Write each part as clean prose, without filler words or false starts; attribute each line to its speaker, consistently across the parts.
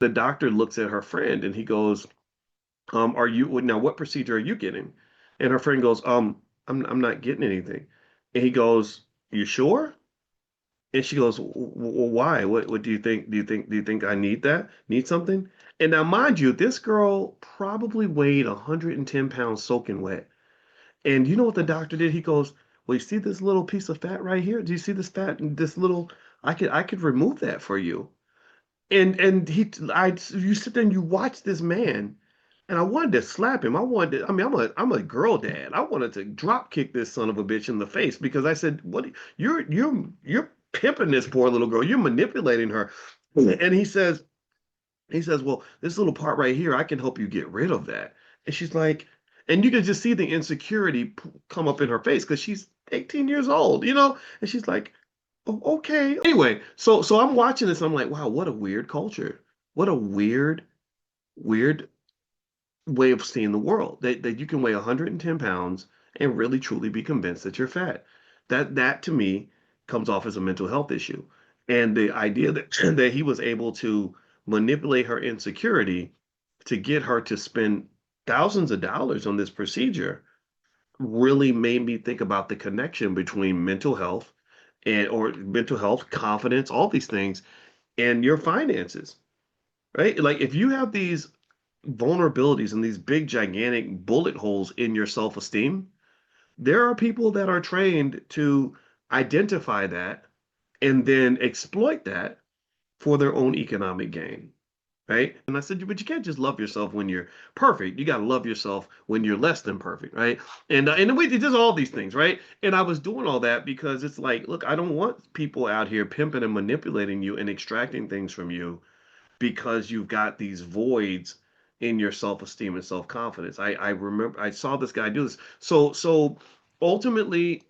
Speaker 1: The doctor looks at her friend and he goes, are you now what procedure are you getting? And her friend goes, I'm not getting anything. And he goes, you sure? And she goes, well, why? What do you think? Do you think I need that? Need something? And now, mind you, this girl probably weighed 110 pounds soaking wet. And you know what the doctor did? He goes, well, you see this little piece of fat right here? Do you see this fat and this little? I could remove that for you. And you sit there and you watch this man, and I wanted to slap him. I mean, I'm a girl dad. I wanted to drop kick this son of a bitch in the face because I said, "What? You're pimping this poor little girl. You're manipulating her." And he says, "Well, this little part right here, I can help you get rid of that." And she's like, and you can just see the insecurity come up in her face because she's 18 years old, you know? And she's like, oh, okay. Anyway, so I'm watching this. I'm like, wow, what a weird culture. What a weird way of seeing the world. That you can weigh 110 pounds and really truly be convinced that you're fat. That to me comes off as a mental health issue. And the idea that that he was able to manipulate her insecurity to get her to spend thousands of dollars on this procedure really made me think about the connection between mental health or mental health, confidence, all these things, and your finances, right? Like if you have these vulnerabilities and these big, gigantic bullet holes in your self-esteem, there are people that are trained to identify that and then exploit that for their own economic gain. Right. And I said, but you can't just love yourself when you're perfect. You got to love yourself when you're less than perfect. Right. And we did just all these things. Right. And I was doing all that because it's like, look, I don't want people out here pimping and manipulating you and extracting things from you because you've got these voids in your self-esteem and self-confidence. I remember I saw this guy do this. So ultimately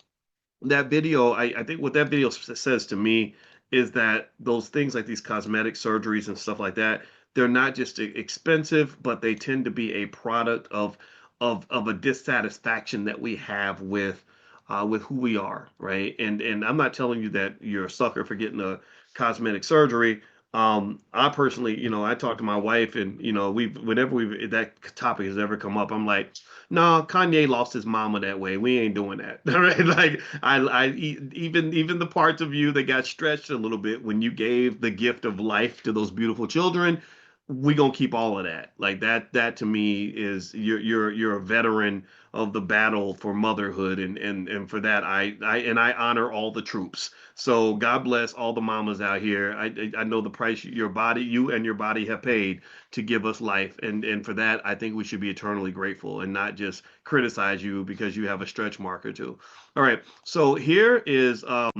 Speaker 1: that video, I think what that video says to me is that those things like these cosmetic surgeries and stuff like that, they're not just expensive, but they tend to be a product of a dissatisfaction that we have with who we are, right? And I'm not telling you that you're a sucker for getting a cosmetic surgery. I personally, I talk to my wife, and whenever we that topic has ever come up, I'm like, no, Kanye lost his mama that way. We ain't doing that. All right. Like even the parts of you that got stretched a little bit when you gave the gift of life to those beautiful children, we gonna keep all of that. Like that to me is you're a veteran of the battle for motherhood, and for that I honor all the troops. So God bless all the mamas out here. I know the price you and your body have paid to give us life. And for that, I think we should be eternally grateful and not just criticize you because you have a stretch mark or two. All right. So here is all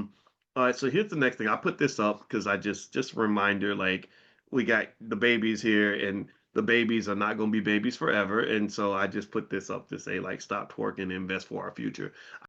Speaker 1: right, so here's the next thing. I put this up because I just a reminder, like we got the babies here and the babies are not going to be babies forever. And so I just put this up to say like stop twerking and invest for our future.